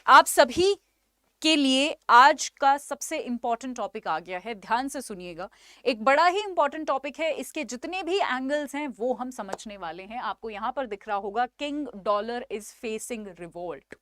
आप सभी के लिए आज का सबसे इंपॉर्टेंट टॉपिक आ गया है, ध्यान से सुनिएगा। एक बड़ा ही इंपॉर्टेंट टॉपिक है, इसके जितने भी एंगल्स हैं वो हम समझने वाले हैं। आपको यहां पर दिख रहा होगा, king dollar is facing revolt.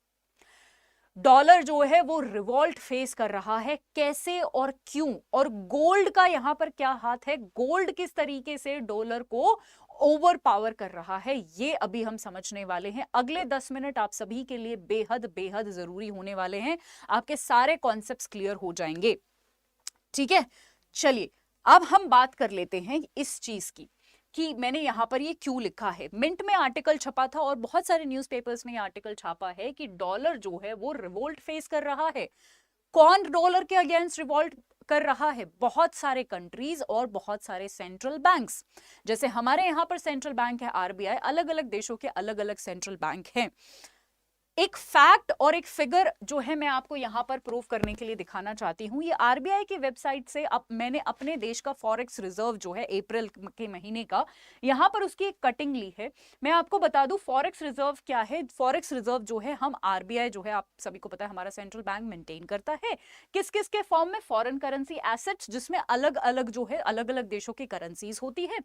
Dollar जो है वो रिवॉल्ट फेस कर रहा है, कैसे और क्यों, और गोल्ड का यहां पर क्या हाथ है, गोल्ड किस तरीके से डॉलर को ओवर पावर कर रहा है, ये अभी हम समझने वाले हैं। अगले 10 मिनट आप सभी के लिए बेहद बेहद जरूरी होने वाले हैं, आपके सारे कॉन्सेप्ट्स क्लियर हो जाएंगे। ठीक है, चलिए अब हम बात कर लेते हैं इस चीज की कि मैंने यहां पर ये क्यों लिखा है। मिंट में आर्टिकल छपा था और बहुत सारे न्यूज़पेपर्स में आर्टिकल छापा है कि डॉलर जो है वो रिवोल्ट फेस कर रहा है। कौन डॉलर के अगेंस्ट रिवोल्ट कर रहा है? बहुत सारे कंट्रीज और बहुत सारे सेंट्रल बैंक्स। जैसे हमारे यहां पर सेंट्रल बैंक है आरबीआई, अलग अलग देशों के अलग अलग सेंट्रल बैंक हैं। एक फैक्ट और एक फिगर जो है मैं आपको यहां पर प्रूव करने के लिए दिखाना चाहती हूं। ये आरबीआई की वेबसाइट से मैंने अपने देश का फॉरेक्स रिजर्व जो है अप्रैल के महीने का, यहां पर उसकी एक कटिंग ली है। मैं आपको बता दूं फॉरेक्स रिजर्व क्या है। फॉरेक्स रिजर्व जो है हम आरबीआई जो है, आप सभी को पता है, हमारा सेंट्रल बैंक मेंटेन करता है। किस किस के फॉर्म में? फॉरेन करेंसी एसेट्स, जिसमें अलग अलग जो है अलग अलग देशों की करेंसीज होती है,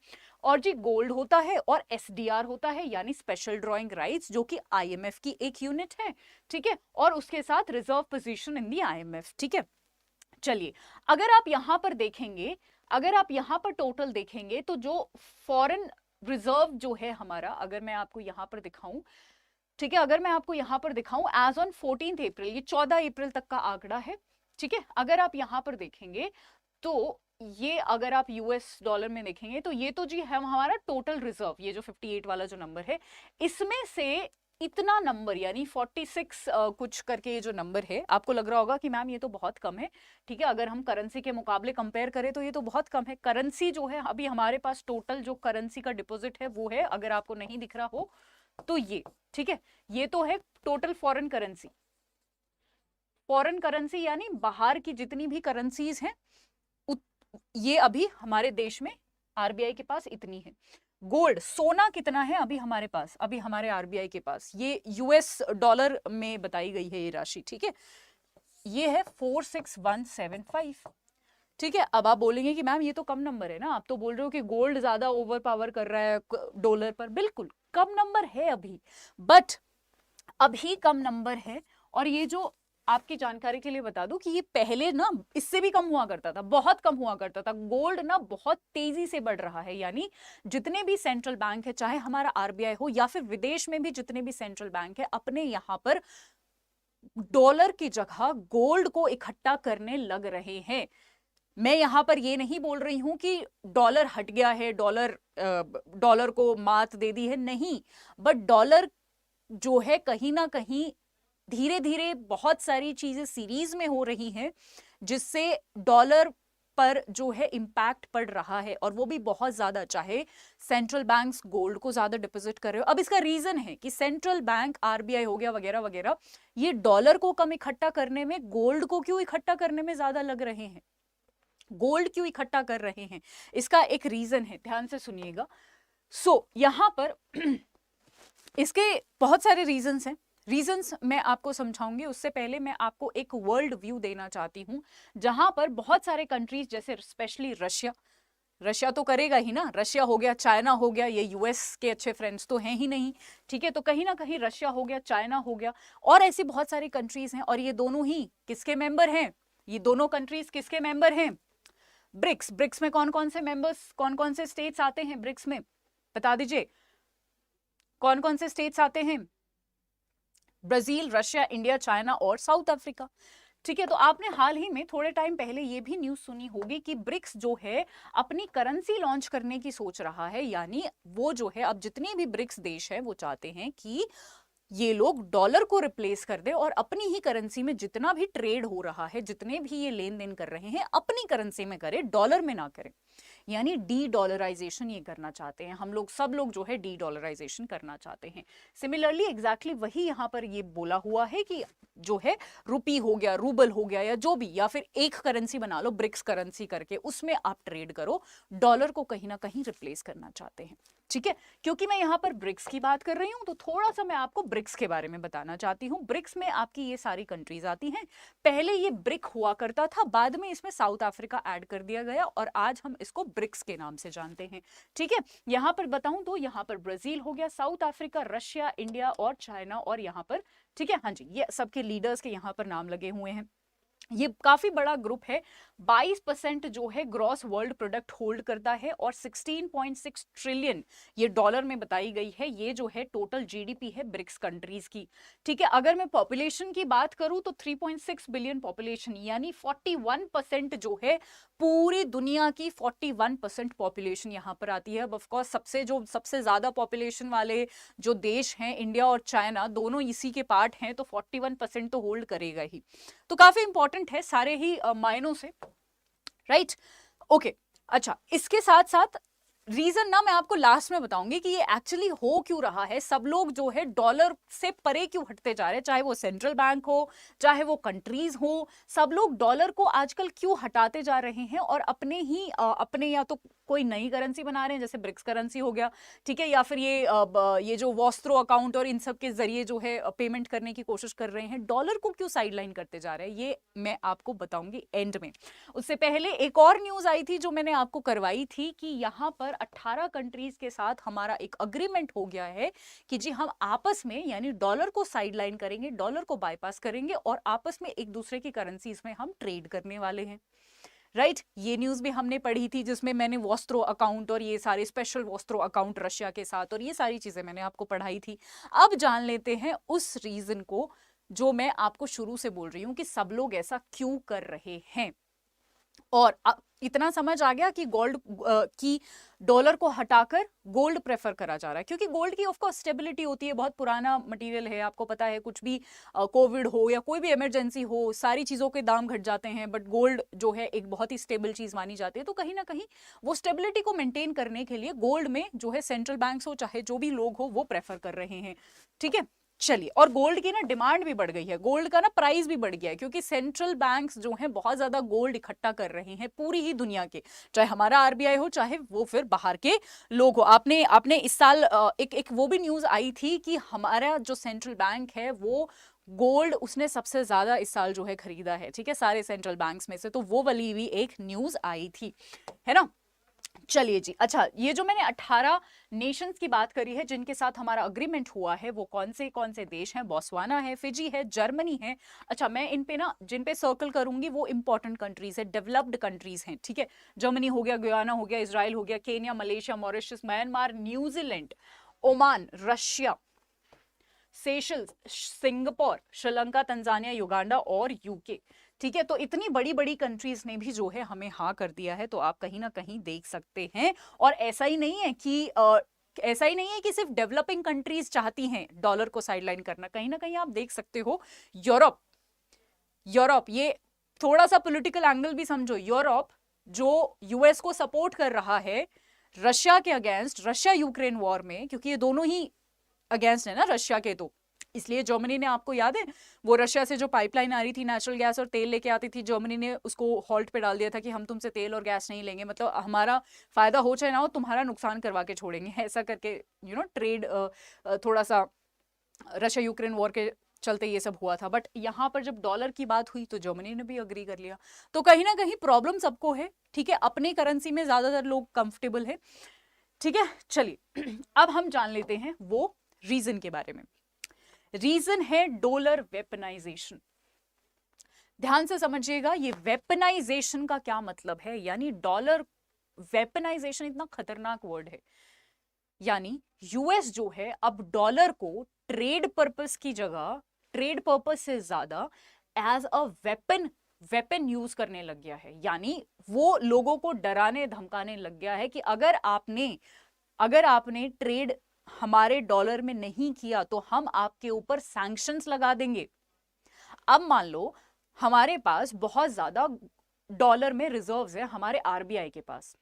और जी गोल्ड होता है, और एसडीआर होता है यानी स्पेशल ड्रॉइंग राइट्स, जो कि आईएमएफ की एक यूनिट है। ठीक है, और उसके साथ reserve position in the IMF. ठीक है, चलिए अगर आप यहां पर देखेंगे, अगर आप यहां पर टोटल देखेंगे तो जो फॉरेन रिजर्व जो है हमारा, अगर मैं आपको यहां पर दिखाऊं, ठीक है, अगर मैं आपको यहां पर दिखाऊं एज ऑन 14 अप्रैल, ये 14 अप्रैल तक का आंकड़ा है। ठीक है, अगर आप यहां पर देखेंगे तो ये, अगर आप यूएस डॉलर में देखेंगे तो ये तो जी है हमारा टोटल रिजर्व, ये जो 58 वाला जो नंबर है, इसमें से इतना नंबर यानी 46 कुछ करके ये जो नंबर है, आपको लग रहा होगा कि मैम ये तो बहुत कम है। ठीक है, अगर हम करेंसी के मुकाबले कंपेयर करें तो ये तो बहुत कम है। करेंसी जो है अभी हमारे पास टोटल जो करेंसी का डिपॉजिट है वो है, अगर आपको नहीं दिख रहा हो तो ये, ठीक है, ये तो है total foreign currency. Foreign currency यानी बाहर की जितनी भी करेंसीज हैं, ये अभी हमारे देश में आरबीआई के पास इतनी है। गोल्ड, सोना कितना है अभी हमारे पास, अभी हमारे आरबीआई के पास, ये यूएस डॉलर में बताई गई है ये राशि। ठीक है, ये है 46175। ठीक है, अब आप बोलेंगे कि मैम ये तो कम नंबर है ना, आप तो बोल रहे हो कि गोल्ड ज्यादा ओवर पावर कर रहा है डॉलर पर। बिल्कुल कम नंबर है अभी, बट अभी कम नंबर है। और ये जो आपकी जानकारी के लिए बता दूं कि ये पहले ना इससे भी कम हुआ करता था, बहुत कम हुआ करता था। गोल्ड ना बहुत तेजी से बढ़ रहा है, यानी जितने भी सेंट्रल बैंक है, चाहे हमारा आरबीआई हो या फिर विदेश में भी जितने भी सेंट्रल बैंक है, अपने यहां पर डॉलर की जगह गोल्ड को इकट्ठा करने लग रहे हैं। मैं यहां पर ये नहीं बोल रही हूं कि डॉलर हट गया है, डॉलर को मात दे दी है, नहीं, बट डॉलर जो है कहीं ना कहीं धीरे धीरे बहुत सारी चीजें सीरीज में हो रही हैं, जिससे डॉलर पर जो है इंपैक्ट पड़ रहा है, और वो भी बहुत ज्यादा। चाहे सेंट्रल बैंक्स गोल्ड को ज्यादा डिपॉजिट कर रहे हो, अब इसका रीजन है कि सेंट्रल बैंक आरबीआई हो गया वगैरह वगैरह, ये डॉलर को कम इकट्ठा करने में गोल्ड को क्यों इकट्ठा करने में ज्यादा लग रहे हैं, गोल्ड क्यों इकट्ठा कर रहे हैं, इसका एक रीजन है, ध्यान से सुनिएगा। यहां पर इसके बहुत सारे रीजंस हैं। रीजंस मैं आपको समझाऊंगी, उससे पहले मैं आपको एक वर्ल्ड व्यू देना चाहती हूं, जहां पर बहुत सारे कंट्रीज, जैसे स्पेशली रशिया, रशिया तो करेगा ही ना, रशिया हो गया, चाइना हो गया, ये यूएस के अच्छे फ्रेंड्स तो हैं ही नहीं। ठीक है, तो कहीं ना कहीं रशिया हो गया, चाइना हो गया, और ऐसी बहुत सारी कंट्रीज हैं, और ये दोनों ही किसके मेंबर हैं, ये दोनों कंट्रीज किसके मेंबर हैं? ब्रिक्स। ब्रिक्स में कौन कौन से मेंबर्स, कौन कौन से स्टेट्स आते हैं ब्रिक्स में, बता दीजिए कौन कौन से स्टेट्स आते हैं? ब्राजील, रशिया, इंडिया, चाइना और साउथ अफ्रीका। ठीक है, तो आपने हाल ही में थोड़े टाइम पहले ये भी न्यूज सुनी होगी कि ब्रिक्स जो है अपनी करेंसी लॉन्च करने की सोच रहा है, यानी वो जो है अब जितने भी ब्रिक्स देश है वो चाहते हैं कि ये लोग डॉलर को रिप्लेस कर दे और अपनी ही करेंसी में जितना भी ट्रेड हो रहा है, जितने भी ये लेन देन कर रहे हैं, अपनी करेंसी में करे, डॉलर में ना करे, यानी डी डॉलराइजेशन ये करना चाहते हैं। हम लोग सब लोग जो है डी डॉलराइजेशन करना चाहते हैं। सिमिलरली एग्जैक्टली वही यहां पर ये बोला हुआ है कि जो है रुपी हो गया, रूबल हो गया, या जो भी, या फिर एक करेंसी बना लो ब्रिक्स करेंसी करके, उसमें आप ट्रेड करो, डॉलर को कहीं ना कहीं रिप्लेस करना चाहते हैं। ठीक है, क्योंकि मैं यहाँ पर ब्रिक्स की बात कर रही हूँ तो थोड़ा सा मैं आपको ब्रिक्स के बारे में बताना चाहती हूँ। ब्रिक्स में आपकी ये सारी कंट्रीज आती हैं। पहले ये ब्रिक हुआ करता था, बाद में इसमें साउथ अफ्रीका ऐड कर दिया गया और आज हम इसको ब्रिक्स के नाम से जानते हैं। ठीक है, यहाँ पर बताऊं तो यहाँ पर ब्राजील हो गया, साउथ अफ्रीका, रशिया, इंडिया और चाइना, और यहाँ पर ठीक है, हाँ जी, ये सबके लीडर्स के यहाँ पर नाम लगे हुए हैं। ये काफी बड़ा ग्रुप है। 22% जो है ग्रॉस वर्ल्ड प्रोडक्ट होल्ड करता है और 16.6 ट्रिलियन ये डॉलर में बताई गई है। ये जो है टोटल जीडीपी है ब्रिक्स कंट्रीज की। ठीक है, अगर मैं पॉपुलेशन की बात करूं तो 3.6 बिलियन पॉपुलेशन, यानी 41% जो है पूरी दुनिया की 41% पॉपुलेशन यहाँ पर आती है। अब ऑफकोर्स सबसे ज्यादा पॉपुलेशन वाले जो देश हैं, इंडिया और चाइना, दोनों इसी के पार्ट हैं, तो 41% तो होल्ड करेगा ही। तो काफी इंपॉर्टेंट है सारे ही मायनों से, राइट? ओके, अच्छा, इसके साथ साथ रीजन ना मैं आपको लास्ट में बताऊंगी कि ये एक्चुअली हो क्यों रहा है। सब लोग जो है डॉलर से परे क्यों हटते जा रहे हैं, चाहे वो सेंट्रल बैंक हो, चाहे वो कंट्रीज हो, सब लोग डॉलर को आजकल क्यों हटाते जा रहे हैं और अपने या तो कोई नई करेंसी बना रहे हैं, जैसे ब्रिक्स करेंसी हो गया, ठीक है, या फिर ये जो वॉस्त्रो अकाउंट और इन सब के जरिए जो है पेमेंट करने की कोशिश कर रहे हैं। डॉलर को क्यों साइडलाइन करते जा रहे हैं, ये मैं आपको बताऊंगी एंड में। उससे पहले एक और न्यूज आई थी जो मैंने आपको करवाई थी कि यहाँ पर 18 कंट्रीज के साथ हमारा एक अग्रीमेंट हो गया है कि जी हम आपस में, यानी डॉलर को साइडलाइन करेंगे, डॉलर को बाईपास करेंगे और आपस में एक दूसरे की करेंसीज में हम ट्रेड करने वाले हैं। राइट, ये न्यूज भी हमने पढ़ी थी जिसमें मैंने वॉस्त्रो अकाउंट और ये सारे स्पेशल वॉस्त्रो अकाउंट रशिया के साथ और ये सारी चीजें मैंने आपको पढ़ाई थी। अब जान लेते हैं उस रीजन को जो मैं आपको शुरू से बोल रही हूं कि सब लोग ऐसा क्यों कर रहे हैं। और इतना समझ आ गया कि गोल्ड की डॉलर को हटाकर गोल्ड प्रेफर करा जा रहा है, क्योंकि गोल्ड की ऑफ कोर्स स्टेबिलिटी होती है, बहुत पुराना मटेरियल है, आपको पता है, कुछ भी कोविड हो या कोई भी इमरजेंसी हो, सारी चीज़ों के दाम घट जाते हैं, बट गोल्ड जो है एक बहुत ही स्टेबल चीज़ मानी जाती है। तो कहीं ना कहीं वो स्टेबिलिटी को मेंटेन करने के लिए गोल्ड में जो है सेंट्रल बैंक्स हो चाहे जो भी लोग हो वो प्रेफर कर रहे हैं। ठीक है, चलिए, और गोल्ड की ना डिमांड भी बढ़ गई है, गोल्ड का ना प्राइस भी बढ़ गया है, क्योंकि सेंट्रल बैंक्स जो हैं बहुत ज्यादा गोल्ड इकट्ठा कर रहे हैं पूरी ही दुनिया के, चाहे हमारा आरबीआई हो चाहे वो फिर बाहर के लोग हो। आपने इस साल एक वो भी न्यूज आई थी कि हमारा जो सेंट्रल बैंक है वो गोल्ड उसने सबसे ज्यादा इस साल जो है खरीदा है, ठीक है, सारे सेंट्रल बैंक्स में से, तो वो वाली भी एक न्यूज आई थी, है ना। चलिए जी, अच्छा, ये जो मैंने 18 नेशंस की बात करी है जिनके साथ हमारा अग्रीमेंट हुआ है, वो कौन से देश हैं? बोस्वाना है, फिजी है, जर्मनी है। अच्छा, मैं इन पे ना जिन पे सर्कल करूंगी वो इंपॉर्टेंट कंट्रीज है, डेवलप्ड कंट्रीज हैं, ठीक है। जर्मनी हो गया, गुयाना हो गया, इजराइल हो गया, Kenya, Malaysia, Mauritius, Myanmar, New Zealand, Oman, Russia, Seychelles, Singapore, Sri Lanka, Tanzania, Uganda और यूके। ठीक है, तो इतनी बड़ी बड़ी कंट्रीज ने भी जो है हमें हाँ कर दिया है, तो आप कहीं ना कहीं देख सकते हैं। और ऐसा ही नहीं है कि सिर्फ डेवलपिंग कंट्रीज चाहती हैं डॉलर को साइडलाइन करना, कहीं ना कहीं आप देख सकते हो यूरोप, ये थोड़ा सा पॉलिटिकल एंगल भी समझो। यूरोप जो यूएस को सपोर्ट कर रहा है रशिया के अगेंस्ट, रशिया यूक्रेन वॉर में, क्योंकि ये दोनों ही अगेंस्ट है ना रशिया के, तो इसलिए जर्मनी ने, आपको याद है वो रशिया से जो पाइपलाइन आ रही थी, नेचुरल गैस और तेल लेके आती थी, जर्मनी ने उसको हॉल्ट पे डाल दिया था कि हम तुमसे तेल और गैस नहीं लेंगे, मतलब हमारा फायदा हो चाहे ना हो, तुम्हारा नुकसान करवा के छोड़ेंगे, ऐसा करके ट्रेड थोड़ा सा रशिया यूक्रेन वॉर के चलते ये सब हुआ था। बट यहाँ पर जब डॉलर की बात हुई तो जर्मनी ने भी अग्री कर लिया। तो कहीं ना कहीं प्रॉब्लम सबको है, ठीक है, अपने करेंसी में ज्यादातर लोग कंफर्टेबल है, ठीक है। चलिए, अब हम जान लेते हैं वो रीजन के बारे में। रीजन है डॉलर वेपनाइजेशन। ध्यान से समझिएगा, ये वेपनाइजेशन का क्या मतलब है, यानी डॉलर वेपनाइजेशन इतना खतरनाक वर्ड है, यानी यूएस जो है अब डॉलर को ट्रेड पर्पस की जगह, ट्रेड पर्पस से ज्यादा एज अ वेपन यूज करने लग गया है। यानी वो लोगों को डराने धमकाने लग गया है कि अगर आपने ट्रेड हमारे डॉलर में नहीं किया तो हम आपके ऊपर सैंक्शंस लगा देंगे। अब मान लो हमारे पास बहुत ज्यादा डॉलर में रिजर्व्स है हमारे आरबीआई के पास,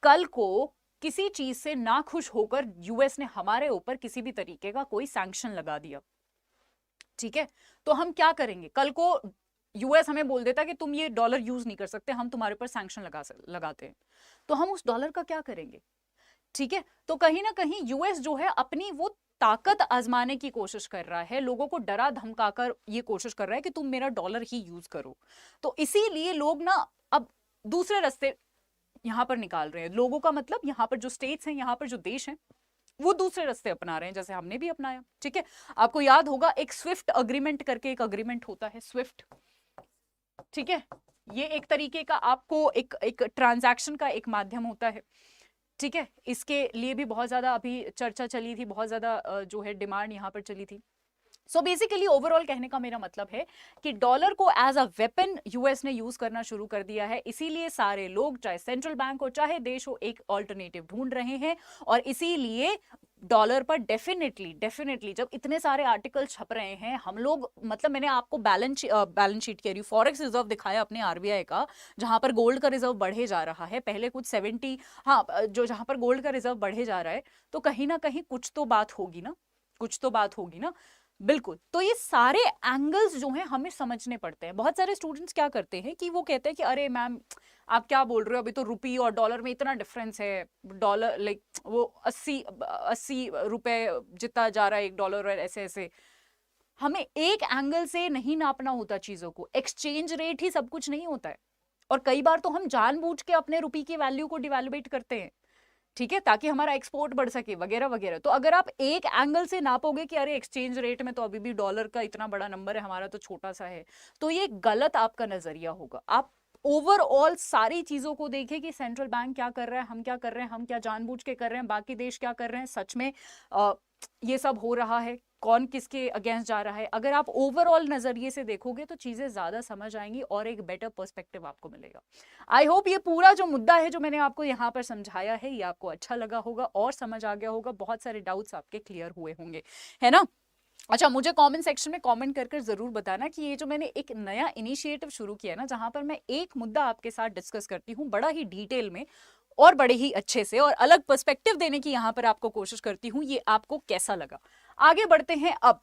कल को किसी चीज से नाखुश होकर यूएस ने हमारे ऊपर किसी भी तरीके का कोई सैंक्शन लगा दिया, ठीक है, तो हम क्या करेंगे? कल को यूएस हमें बोल देता कि तुम ये डॉलर यूज नहीं कर सकते, हम तुम्हारे ऊपर सैंक्शन लगाते हैं, तो हम उस डॉलर का क्या करेंगे? ठीक है, तो कहीं ना कहीं यूएस जो है अपनी वो ताकत आजमाने की कोशिश कर रहा है, लोगों को डरा धमकाकर ये कोशिश कर रहा है कि तुम मेरा डॉलर ही यूज करो। तो इसीलिए लोग ना अब दूसरे रास्ते यहां पर निकाल रहे हैं। लोगों का मतलब यहाँ पर जो स्टेट्स हैं, यहाँ पर जो देश हैं, वो दूसरे रास्ते अपना रहे हैं, जैसे हमने भी अपनाया। ठीक है, आपको याद होगा एक स्विफ्ट अग्रीमेंट करके एक अग्रीमेंट होता है, स्विफ्ट। ठीक है, ये एक तरीके का आपको एक ट्रांजैक्शन का एक माध्यम होता है। ठीक है, इसके लिए भी बहुत ज्यादा अभी चर्चा चली थी, बहुत ज्यादा जो है डिमांड यहाँ पर चली थी। सो बेसिकली ओवरऑल कहने का मेरा मतलब है कि डॉलर को एज अ वेपन यूएस ने यूज करना शुरू कर दिया है। इसीलिए सारे लोग, चाहे सेंट्रल बैंक हो चाहे देश हो, एक ऑल्टरनेटिव ढूंढ रहे हैं। और इसीलिए डॉलर पर डेफिनेटली जब इतने सारे आर्टिकल छप रहे हैं, हम लोग मतलब मैंने आपको बैलेंस शीट कह रही हूँ, फॉरेक्स रिजर्व दिखाया अपने आरबीआई का, जहां पर गोल्ड का रिजर्व बढ़े जा रहा है। पहले कुछ 70, हाँ, जो जहां पर गोल्ड का रिजर्व बढ़े जा रहा है, तो कहीं ना कहीं कुछ तो बात होगी ना, कुछ तो बात होगी ना। बिल्कुल, तो ये सारे एंगल्स जो हैं हमें समझने पड़ते हैं। बहुत सारे स्टूडेंट्स क्या करते हैं कि वो कहते हैं कि अरे मैम आप क्या बोल रहे हो, अभी तो रुपी और डॉलर में इतना डिफरेंस है, डॉलर लाइक वो 80 रुपए जितना जा रहा है $1, और ऐसे ऐसे। हमें एक एंगल से नहीं नापना होता चीजों को, एक्सचेंज रेट ही सब कुछ नहीं होता है। और कई बार तो हम जानबूझ के अपने रुपी की वैल्यू को डिवैल्यूएट करते हैं, ठीक है, ताकि हमारा एक्सपोर्ट बढ़ सके वगैरह वगैरह। तो अगर आप एक एंगल से नापोगे कि अरे एक्सचेंज रेट में तो अभी भी डॉलर का इतना बड़ा नंबर है, हमारा तो छोटा सा है, तो ये गलत आपका नजरिया होगा। आप ओवरऑल सारी चीजों को देखें कि सेंट्रल बैंक क्या कर रहा है, हम क्या कर रहे हैं, हम क्या जानबूझ के कर रहे हैं, बाकी देश क्या कर रहे हैं, सच में ये सब हो रहा है, कौन किसके अगेंस्ट जा रहा है। अगर आप ओवरऑल नजरिए से देखोगे तो चीजें ज्यादा समझ आएंगी और एक बेटर पर्सपेक्टिव आपको मिलेगा। आई होप ये पूरा जो मुद्दा है जो मैंने आपको यहाँ पर समझाया है, ये आपको अच्छा लगा होगा और समझ आ गया होगा, बहुत सारे डाउट्स आपके क्लियर हुए होंगे, है ना। अच्छा, मुझे कमेंट सेक्शन में कमेंट कर जरूर बताना कि ये जो मैंने एक नया इनिशिएटिव शुरू किया ना, जहां पर मैं एक मुद्दा आपके साथ डिस्कस करती हूँ बड़ा ही डिटेल में और बड़े ही अच्छे से, और अलग पर्सपेक्टिव देने की यहाँ पर आपको कोशिश करती हूँ, ये आपको कैसा लगा। आगे बढ़ते हैं अब